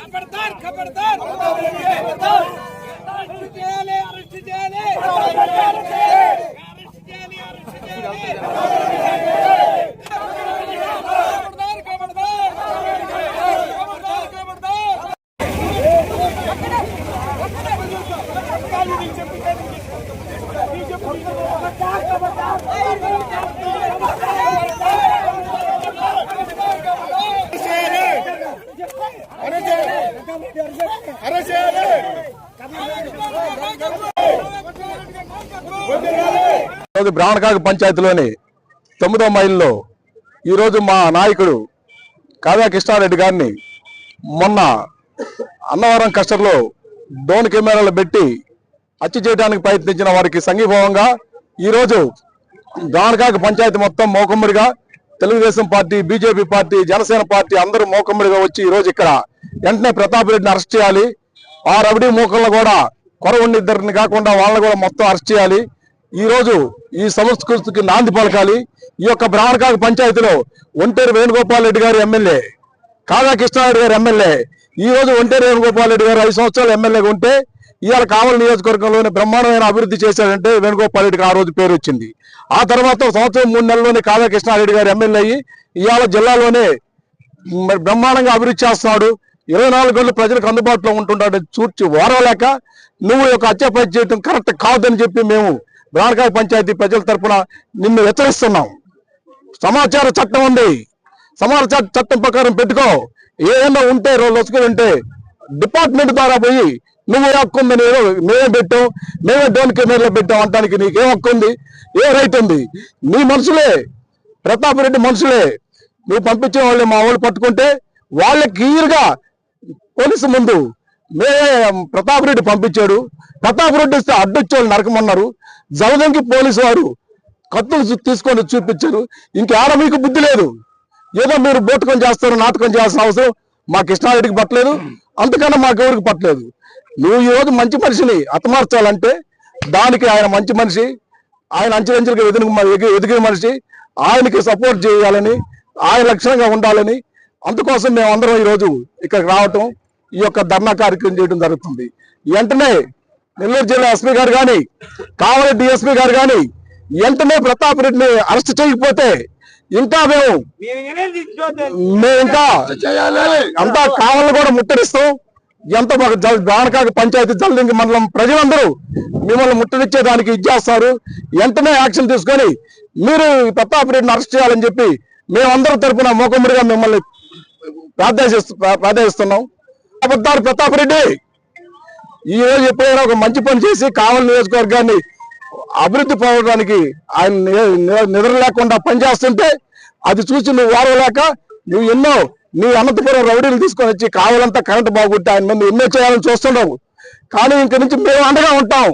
खबरदार खबरदार अरेस्ट చేయాలి అరెస్ట్ చేయాలి బ్రాహ్మణకాక పంచాయతీలోని 9వ మైల్లో ఈరోజు మా నాయకుడు కావ్య కృష్ణారెడ్డి గారిని మొన్న అన్నవరం కస్టర్లో డ్రోన్ కెమెరాలు పెట్టి హత్య చేయడానికి ప్రయత్నించిన వారికి సంఘీభావంగా ఈరోజు బ్రాహ్మణకాక పంచాయతీ మొత్తం మోకమ్మడిగా Telugu Desam party, BJP party, Janasena party అందరూ మోకమ్మడిగా వచ్చి ఈరోజు ఇక్కడ వెంటనే ప్రతాప్ రెడ్డిని అరెస్ట్ చేయాలి. ఆ రబడీ మూకలను కూడా కొరవండి ఇద్దరిని కాకుండా వాళ్ళని కూడా మొత్తం అరెస్ట్ చేయాలి. ఈ రోజు ఈ సంస్కృతికి నాంది పలకాలి. ఈ యొక్క బ్రాహ్మణకాక పంచాయతీలో ఒంటేరు వేణుగోపాల్ రెడ్డి గారు ఎమ్మెల్యే, కావ్య కృష్ణారెడ్డి గారు ఎమ్మెల్యే. ఈ రోజు ఒంటేరు వేణుగోపాల్ రెడ్డి గారు 5 సంవత్సరాలు ఎమ్మెల్యేగా ఉంటే ఇవాళ కావలి నియోజకవర్గంలోనే బ్రహ్మాండమైన అభివృద్ధి చేశారంటే వేణుగోపాల్ రెడ్డికి ఆ రోజు పేరు వచ్చింది. ఆ తర్వాత సంవత్సరం 3 నెలల్లోనే కావ్య కృష్ణారెడ్డి గారు ఎమ్మెల్యే అయ్యి ఇవాళ జిల్లాలోనే బ్రహ్మాండంగా అభివృద్ధి చేస్తున్నాడు. 24 గంటలు ప్రజలకు అందుబాటులో ఉంటుంటాడు. చూర్చి ఓరలేక నువ్వు యొక్క హత్య చేయడం కరెక్ట్ కాదని చెప్పి మేము బ్రాహ్మణకాక పంచాయతీ ప్రజల తరఫున నిన్ను హెచ్చరిస్తున్నాం. సమాచార చట్టం ఉంది, సమాచార చట్టం ప్రకారం పెట్టుకో. ఏదైనా ఉంటే లొసుకులుంటే డిపార్ట్మెంట్ ద్వారా పోయి నువ్వు ఏ హక్కు ఉందని మేమే పెట్టాం, మేమే డ్రోన్ కెమెరాలో పెట్టాం అంటానికి నీకేం హక్కు ఉంది, ఏ రైట్ ఉంది? నీ మనుషులే, ప్రతాప్ రెడ్డి మనుషులే, నువ్వు పంపించిన వాళ్ళే మా వాళ్ళు పట్టుకుంటే వాళ్ళకి క్లియర్గా పోలీసు ముందు మేమే ప్రతాప్ రెడ్డి పంపించాడు, ప్రతాప్ రెడ్డి వస్తే అడ్డొచ్చేవాళ్ళు నరకమన్నారు. జలదంకి పోలీసు వారు కత్తులు తీసుకొని చూపించారు. ఇంకేడ మీకు బుద్ధి లేదు. ఏదో మీరు బోటుకొని చేస్తారు, నాటకం చేయాల్సిన అవసరం మా కృష్ణారెడ్డికి పట్టలేదు, అంతకన్నా మాకెవరికి పట్టలేదు. నువ్వు ఈరోజు మంచి మనిషిని హతమార్చాలంటే దానికి ఆయన మంచి మనిషి, ఆయన అంచెలంచెలుగా ఎదిగిన మనిషి, ఆయనకి సపోర్ట్ చేయాలని, ఆయన లక్ష్యంగా ఉండాలని, అందుకోసం మేము అందరం ఈరోజు ఇక్కడికి రావటం, ఈ యొక్క ధర్నా కార్యక్రమం చేయడం జరుగుతుంది. వెంటనే నెల్లూరు జిల్లా ఎస్పీ గారు కానీ, కావలి డిఎస్పీ గారు కానీ వెంటనే ప్రతాప్ రెడ్డిని అరెస్ట్ చేయకపోతే ఇంకా మేము ఇంకా అంతా కావాలని కూడా ముట్టడిస్తాం. ఎంత బ్రాహ్మణకాక పంచాయతీ జలదింగి మండలం ప్రజలందరూ మిమ్మల్ని ముట్టడిచ్చేదానికి ఇచ్చేస్తారు. వెంటనే యాక్షన్ తీసుకొని మీరు ప్రతాప్ రెడ్డిని అరెస్ట్ చేయాలని చెప్పి మేమందరం తరఫున మోకమ్మడిగా మిమ్మల్ని ప్రార్థిస్తున్నాం. అబద్ధాలు ప్రతాప్ రెడ్డి ఈ రోజు ఎప్పుడైనా ఒక మంచి పని చేసి కావలి నియోజకవర్గాన్ని అభివృద్ధి పోవడానికి ఆయన నిద్ర లేకుండా పనిచేస్తుంటే అది చూసి నువ్వు వారలేక నువ్వు నీ అనంతపురం రౌడీలు తీసుకొని వచ్చి కావాలంతా కరెంట్ బాగుంటే ఆయన ముందు ఎన్నో చేయాలని చూస్తున్నావు. కానీ ఇంక నుంచి మేము అండగా ఉంటాం.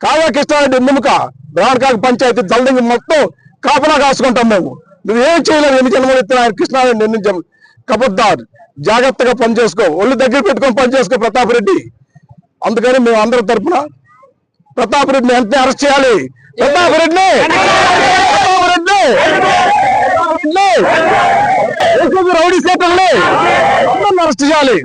కావ్య కృష్ణారెడ్డి ఎన్నుముక బ్రాహ్మణకాక పంచాయతీ జలదింగి మొత్తం కాపలా కాసుకుంటాం. మేము నువ్వేం చేయలేవు. ఎన్ని జన్మలు ఎత్తిన ఆయన కృష్ణారెడ్డి నిర్ణయించాం. కబద్దార్, జాగ్రత్తగా పనిచేసుకో, ఒళ్ళు దగ్గర పెట్టుకొని పనిచేసుకో ప్రతాప్ రెడ్డి. అందుకని మేము అందరి తరఫున ప్రతాప్ రెడ్డిని వెంటనే అరెస్ట్ చేయాలి. ప్రతాప్ రెడ్డిని రౌడీ సేటర్ని అరెస్ట్ చేయాలి.